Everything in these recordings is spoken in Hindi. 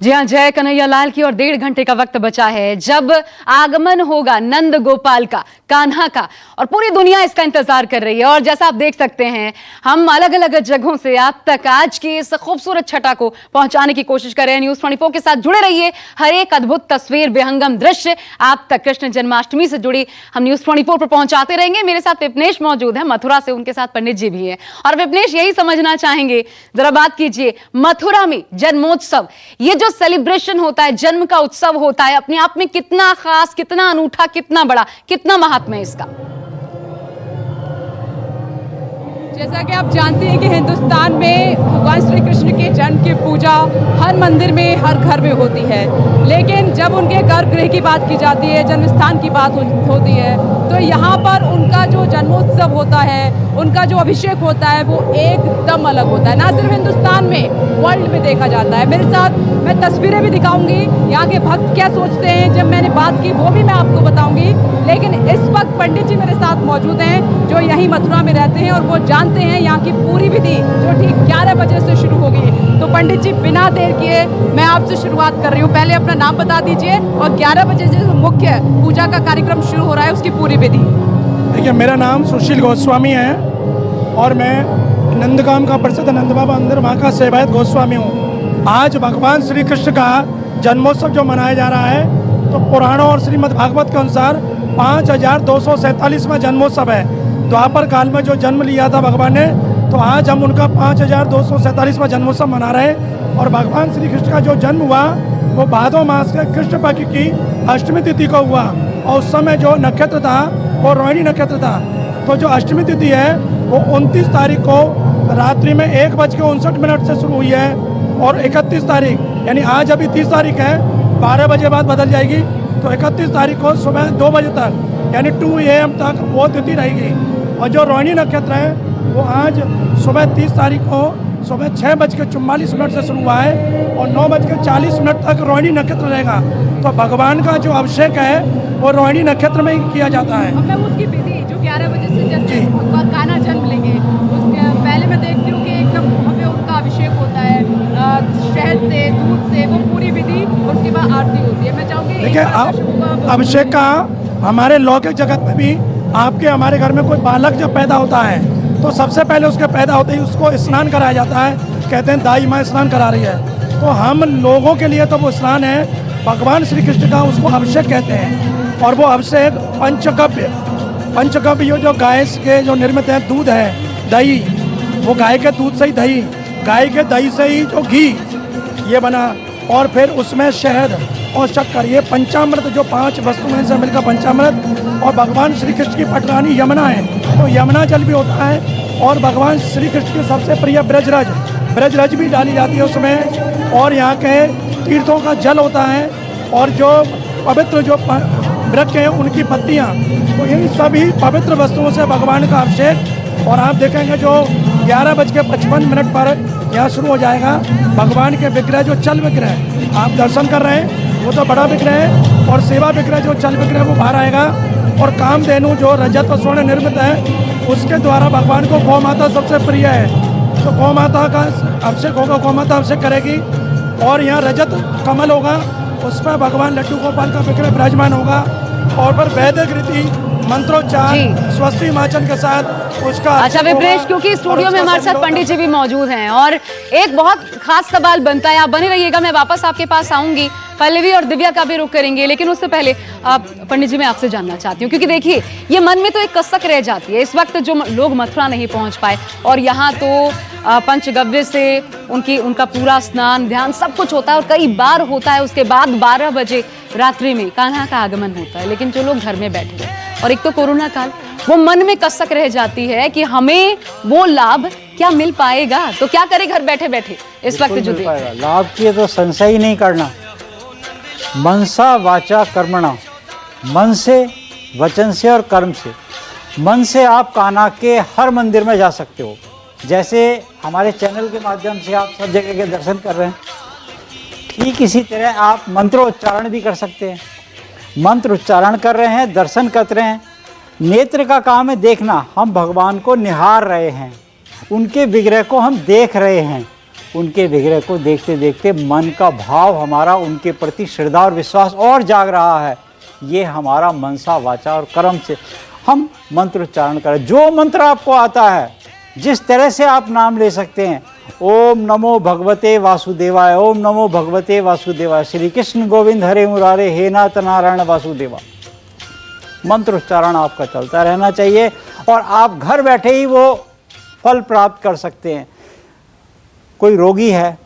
जी हाँ, जय कन्हैया लाल की। और 1.5 घंटे का वक्त बचा है जब आगमन होगा नंद गोपाल का, कान्हा का, और पूरी दुनिया इसका इंतजार कर रही है। और जैसा आप देख सकते हैं, हम अलग अलग जगहों से आप तक आज की इस खूबसूरत छटा को पहुंचाने की कोशिश कर रहे हैं। न्यूज़ 24 के साथ जुड़े रहिए। हर एक अद्भुत तस्वीर, विहंगम दृश्य आप तक कृष्ण जन्माष्टमी से जुड़ी हम न्यूज़ 24 पर पहुंचाते रहेंगे। मेरे साथ विपनेश मौजूद है मथुरा से, उनके साथ पंडित जी भी है। और विपनेश, यही समझना चाहेंगे, जरा बात कीजिए, मथुरा में जन्मोत्सव, ये जो सेलिब्रेशन होता है, जन्म का उत्सव होता है, अपने आप में कितना खास, कितना अनूठा, कितना बड़ा, कितना महात्म्य है इसका? जैसा कि आप जानते हैं कि हिंदुस्तान में भगवान श्री कृष्ण के जन्म की पूजा हर मंदिर में, हर घर में होती है। लेकिन जब उनके गर्भगृह की बात की जाती है, जन्म स्थान की बात होती है, तो यहाँ पर उनका जो जन्मोत्सव होता है, उनका जो अभिषेक होता है, वो एकदम अलग होता है। ना सिर्फ हिंदुस्तान में, वर्ल्ड में देखा जाता है। मेरे साथ मैं तस्वीरें भी दिखाऊंगी, यहाँ के भक्त क्या सोचते हैं जब मैंने बात की, वो भी मैं आपको बताऊंगी। लेकिन इस वक्त पंडित जी मेरे साथ मौजूद हैं, जो यहीं मथुरा में रहते हैं, और वो जानते हैं यहाँ की पूरी विधि, जो ठीक 11 बजे से शुरू होगी। तो पंडित जी, बिना देर किए मैं आपसे शुरुआत कर रही हूँ। पहले अपना नाम बता दीजिए, और 11 बजे जो मुख्य पूजा का कार्यक्रम शुरू हो रहा है, उसकी पूरी विधि। देखिए, मेरा नाम सुशील गोस्वामी है और मैं नंदगाम का प्रसिद्ध नंद बाबा अंदर वहाँ का सेवायत गोस्वामी हूँ। आज भगवान श्री कृष्ण का जन्मोत्सव जो मनाया जा रहा है, तो पुराणों और श्रीमद् भागवत के अनुसार 5247वां जन्मोत्सव है। द्वापर काल में जो जन्म लिया था भगवान ने, तो आज हम उनका 5247वां जन्मोत्सव मना रहे हैं। और भगवान श्री कृष्ण का जो जन्म हुआ वो भादो मास के कृष्ण पक्ष की अष्टमी तिथि को हुआ, और उस समय जो नक्षत्र था वो रोहिणी नक्षत्र था। तो जो अष्टमी तिथि है वो 29 तारीख को रात्रि में 1:59 से शुरू हुई है, और 31 तारीख यानी आज अभी 30 तारीख है, 12 बजे बाद बदल जाएगी। तो 31 तारीख को सुबह 2 बजे तक यानी 2 AM तक वो तिथि रहेगी। और जो रोहिणी नक्षत्र है वो आज सुबह 30 तारीख को सुबह 6:44 से शुरू हुआ है, और 9:40 तक रोहिणी नक्षत्र रहेगा। तो भगवान का जो अभिषेक है वो रोहिणी नक्षत्र में ही किया जाता है। अब मैं उसकी विधि जो 11 बजे से जैसे कान्हा जन्म लेंगे, उसके पहले मैं देखती हूँ कि एकदम हमें उनका अभिषेक होता है शहद से, दूध से, वो पूरी विधि, उसके बाद आरती होती है। मैं चाहूँगी, देखिए, अभिषेक का हमारे लौकिक जगत में भी, आपके हमारे घर में कोई बालक जब पैदा होता है तो सबसे पहले उसके पैदा होते ही उसको स्नान कराया जाता है। कहते हैं दाई माँ स्नान करा रही है। तो हम लोगों के लिए तो वो स्नान है, भगवान श्री कृष्ण का उसको अभिषेक कहते हैं। और वो अभिषेक पंचगव्य जो गाय के जो निर्मित है, दूध है, दही, वो गाय के दूध से ही दही, गाय के दही से ही जो घी ये बना, और फिर उसमें शहद और शक्कर, ये पंचामृत, जो 5 वस्तुएं से मिलकर पंचामृत। और भगवान श्री कृष्ण की पटरानी यमुना है, तो यमुना जल भी होता है। और भगवान श्री कृष्ण की सबसे प्रिय ब्रजरज भी डाली जाती है उसमें। और यहाँ के तीर्थों का जल होता है, और जो पवित्र जो वृक्ष हैं उनकी पत्तियाँ, तो इन सभी पवित्र वस्तुओं से भगवान का अभिषेक। और आप देखेंगे जो 11:55 पर यहाँ शुरू हो जाएगा। भगवान के विग्रह जो चल विग्रह आप दर्शन कर रहे हैं वो तो बड़ा विग्रह है, और सेवा विग्रह जो चल विग्रह वो बाहर आएगा। और कामधेनु जो रजत और स्वर्ण निर्मित है, उसके द्वारा भगवान को गौ माता सबसे प्रिय है, तो गौ माता का अभिषेक होगा, गौ माता अभिषेक करेगी। और यहाँ रजत कमल होगा, उस पर भगवान लड्डू गोपाल का विग्रह विराजमान होगा। और फिर वैदिक रीति मंत्रोच्चार स्वस्ति वाचन के साथ उसका। अच्छा विपनेश, क्योंकि स्टूडियो में हमारे साथ पंडित जी भी मौजूद हैं, और एक बहुत खास सवाल बनता है, आप बने रहिएगा, मैं वापस आपके पास आऊंगी, पल्लवी और दिव्या का भी रुख करेंगे। लेकिन उससे पहले पंडित जी मैं आपसे जानना चाहती हूँ, क्योंकि देखिए ये मन में तो एक कसक रह जाती है इस वक्त, जो लोग मथुरा नहीं पहुंच पाए, और यहाँ तो पंचगव्य से उनका पूरा स्नान ध्यान सब कुछ होता है, और कई बार होता है। उसके बाद 12 बजे रात्रि में कान्हा का आगमन होता है। लेकिन जो लोग घर में बैठे हैं, और एक तो कोरोना काल, वो मन में कसक रह जाती है कि हमें वो लाभ क्या मिल पाएगा। तो क्या करें घर बैठे बैठे इस वक्त जो लाभ की तो संशय ही नहीं करना। मनसा वाचा कर्मणा, मन से, वचन से और कर्म से। मन से आप कान्हा के हर मंदिर में जा सकते हो, जैसे हमारे चैनल के माध्यम से आप सब जगह के दर्शन कर रहे हैं, ठीक इसी तरह आप मंत्रोच्चारण भी कर सकते हैं। मंत्र उच्चारण कर रहे हैं, दर्शन कर रहे हैं। नेत्र का काम है देखना, हम भगवान को निहार रहे हैं, उनके विग्रह को हम देख रहे हैं। उनके विग्रह को देखते देखते मन का भाव हमारा उनके प्रति श्रद्धा और विश्वास और जाग रहा है। ये हमारा मनसा वाचा और कर्म से हम मंत्र उच्चारण करें। जो मंत्र आपको आता है, जिस तरह से आप नाम ले सकते हैं, ओम नमो भगवते वासुदेवाय, ओम नमो भगवते वासुदेवाय, श्री कृष्ण गोविंद हरे मुरारे, हे नाथ नारायण वासुदेवा, मंत्र उच्चारण आपका चलता रहना चाहिए और आप घर बैठे ही वो फल प्राप्त कर सकते हैं। कोई रोगी है,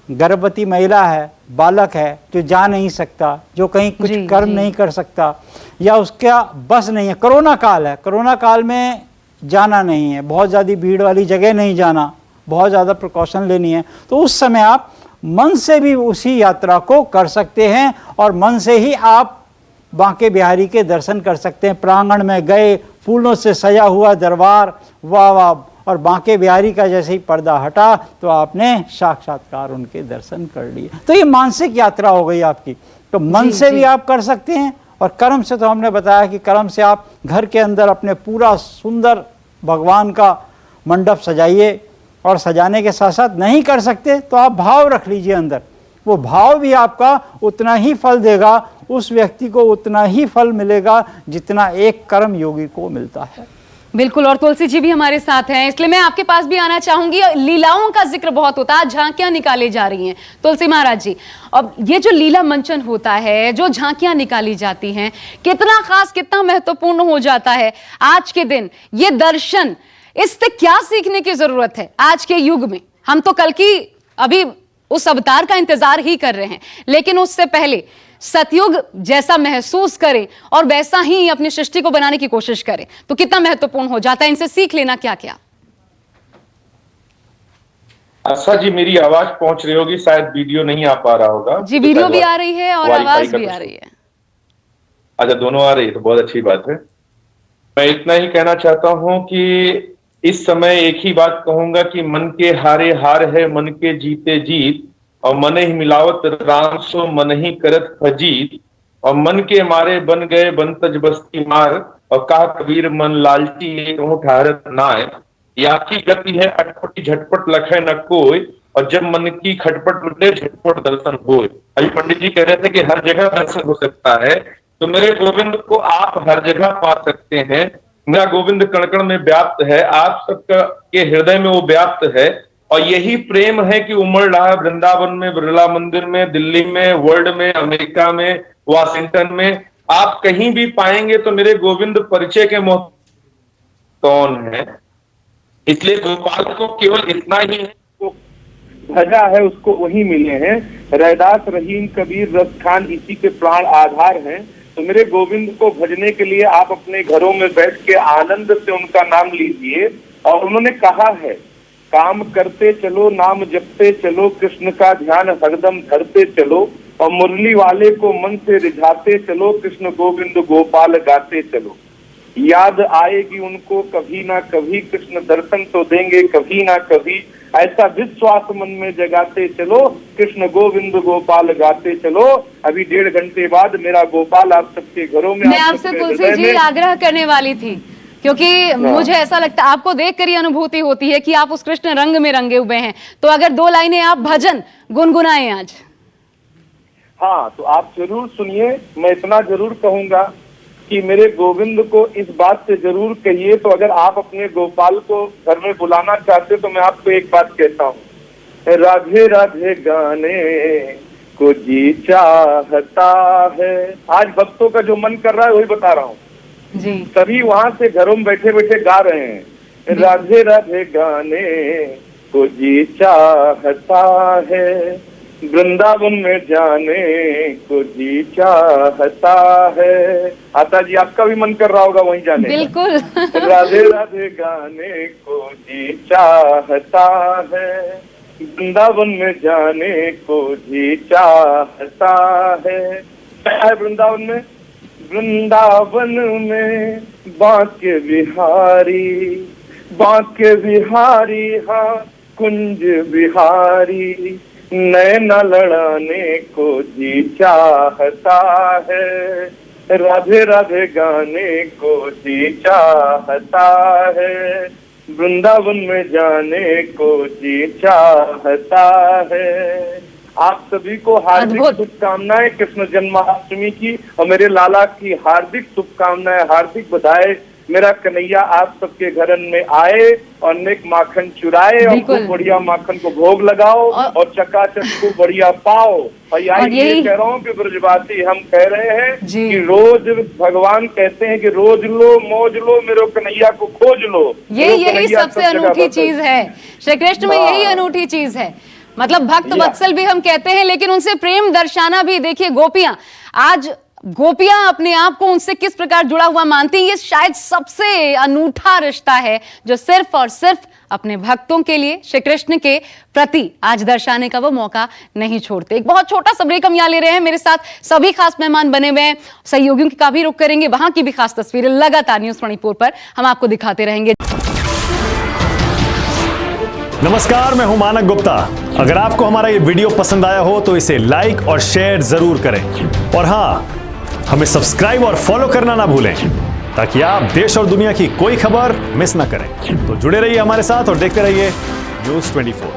गर्भवती महिला है, बालक है जो जा नहीं सकता, जो कहीं कुछ कर्म नहीं कर सकता या उसका बस नहीं है, कोरोना काल है, कोरोना काल में जाना नहीं है, बहुत ज़्यादा भीड़ वाली जगह नहीं जाना, बहुत ज़्यादा प्रिकॉशन लेनी है, तो उस समय आप मन से भी उसी यात्रा को कर सकते हैं और मन से ही आप बांके बिहारी के दर्शन कर सकते हैं। प्रांगण में गए, फूलों से सजा हुआ दरबार, वाह वाह, और बांके बिहारी का जैसे ही पर्दा हटा तो आपने साक्षात्कार उनके दर्शन कर लिए। तो ये मानसिक यात्रा हो गई आपकी। तो मन से भी आप कर सकते हैं और कर्म से तो हमने बताया कि कर्म से आप घर के अंदर अपने पूरा सुंदर भगवान का मंडप सजाइए और सजाने के साथ साथ नहीं कर सकते तो आप भाव रख लीजिए अंदर, वो भाव भी आपका उतना ही फल देगा, उस व्यक्ति को उतना ही फल मिलेगा जितना एक कर्म योगी को मिलता है। बिल्कुल, और तुलसी जी भी हमारे साथ हैं, इसलिए मैं आपके पास भी आना चाहूंगी। लीलाओं का जिक्र बहुत होता है, झांकियां निकाली जा रही हैं तुलसी महाराज जी। अब ये जो लीला मंचन होता है, जो झांकियां निकाली जाती हैं, कितना खास, कितना महत्वपूर्ण हो जाता है आज के दिन ये दर्शन। इससे क्या सीखने की जरूरत है आज के युग में? हम तो कल की अभी उस अवतार का इंतजार ही कर रहे हैं, लेकिन उससे पहले सतयुग जैसा महसूस करें और वैसा ही अपनी सृष्टि को बनाने की कोशिश करें, तो कितना महत्वपूर्ण हो जाता है। इनसे सीख लेना क्या क्या? आशा जी, मेरी आवाज पहुंच रही होगी, शायद वीडियो नहीं आ पा रहा होगा। जी, वीडियो भी आ रही है और आवाज भी आ रही है। अच्छा, दोनों आ रही है तो बहुत अच्छी बात है। मैं इतना ही कहना चाहता हूं कि इस समय एक ही बात कहूंगा कि मन के हारे हार है, मन के जीते जीत, और मन ही मिलावत राम सो मन ही करत फजीत, और मन के मारे बन गए बनतज बस्ती मार, और कहा कबीर मन लालची एक ऊँट हारत नाय, या की गति है अटपटी झटपट लखे न कोई, और जब मन की खटपट मिटे झटपट दर्शन होए। अभी पंडित जी कह रहे थे कि हर जगह दर्शन हो सकता है, तो मेरे गोविंद को आप हर जगह पा सकते हैं। मेरा गोविंद कण कण में व्याप्त है, आप सबका के हृदय में वो व्याप्त है, और यही प्रेम है कि उमड़ रहा है वृंदावन में, बिरला मंदिर में, दिल्ली में, वर्ल्ड में, अमेरिका में, वाशिंगटन में। आप कहीं भी पाएंगे तो मेरे गोविंद परिचय के कौन है। इसलिए गोपाल को केवल इतना ही है, भजा है उसको वही मिले हैं, रैदास रहीम कबीर रस खान इसी के प्राण आधार हैं। तो मेरे गोविंद को भजने के लिए आप अपने घरों में बैठ के आनंद से उनका नाम लीजिए। और उन्होंने कहा है, काम करते चलो, नाम जपते चलो, कृष्ण का ध्यान हरदम धरते चलो, और मुरली वाले को मन से रिझाते चलो, कृष्ण गोविंद गोपाल गाते चलो। याद आएगी उनको कभी ना कभी, कृष्ण दर्शन तो देंगे कभी ना कभी, ऐसा विश्वास मन में जगाते चलो, कृष्ण गोविंद गोपाल गाते चलो। अभी 1.5 घंटे बाद मेरा गोपाल आप सबके घरों में। मैं आपसे तुलसी जी आग्रह करने वाली थी, क्योंकि मुझे ऐसा लगता है, आपको देखकर ही अनुभूति होती है कि आप उस कृष्ण रंग में रंगे हुए हैं। तो अगर 2 लाइनें आप भजन गुनगुनाएं आज। हाँ, तो आप जरूर सुनिए। मैं इतना जरूर कहूंगा कि मेरे गोविंद को इस बात से जरूर कहिए। तो अगर आप अपने गोपाल को घर में बुलाना चाहते तो मैं आपको एक बात कहता हूँ, राधे राधे गाने को जी चाहता है। आज भक्तों का जो मन कर रहा है वही बता रहा हूँ जी। सभी वहां से घरों में बैठे बैठे गा रहे हैं, राधे राधे गाने को जी चाहता है, वृंदावन में जाने को जी चाहता है। आता जी, आपका भी मन कर रहा होगा वहीं जाने। बिल्कुल। राधे राधे गाने को जी चाहता है, वृंदावन में जाने को जी चाहता है। क्या है वृंदावन में? वृंदावन में बांके बिहारी, बांके बिहारी, हाँ कुंज बिहारी, नैना लड़ाने को जी चाहता है, राधे राधे गाने को जी चाहता है। वृंदावन में जाने को जी चाहता है। आप सभी को हार्दिक अद्भुत। शुभकामनाएं कृष्ण जन्माष्टमी की, और मेरे लाला की हार्दिक शुभकामनाएं, हार्दिक बधाई। मेरा कन्हैया आप सबके घरन में आए और नेक माखन चुराए और बिल्कुल। खूब बढ़िया माखन को भोग लगाओ और चकाचक को बढ़िया पाओ। और यही यही कह रहा हूँ कि ब्रजवासी हम कह रहे हैं जी। कि रोज भगवान कहते हैं कि रोज लो मौज लो, मेरे कन्हैया को खोज लो। यही कन्हैया सबसे सब जगह अनूठी बस चीज है श्री कृष्ण में, यही अनूठी चीज है। मतलब भक्त वत्सल भी हम कहते हैं, लेकिन उनसे प्रेम दर्शाना भी। देखिए गोपियां, आज गोपियां अपने आप को उनसे किस प्रकार जुड़ा हुआ मानती हैं। ये शायद सबसे अनूठा रिश्ता है जो सिर्फ और सिर्फ अपने भक्तों के लिए, श्री कृष्ण के प्रति आज दर्शाने का वो मौका नहीं छोड़ते। एक बहुत छोटा सा ब्रेक हम यहाँ ले रहे हैं। मेरे साथ सभी खास मेहमान बने हुए हैं, सहयोगियों का भी रुख करेंगे, वहां की भी खास तस्वीरें लगातार न्यूज़ 24 पर हम आपको दिखाते रहेंगे। नमस्कार, मैं हूं मानक गुप्ता। अगर आपको हमारा ये वीडियो पसंद आया हो तो इसे लाइक और शेयर जरूर करें, और हाँ, हमें सब्सक्राइब और फॉलो करना ना भूलें ताकि आप देश और दुनिया की कोई खबर मिस ना करें। तो जुड़े रहिए हमारे साथ और देखते रहिए न्यूज़ 24।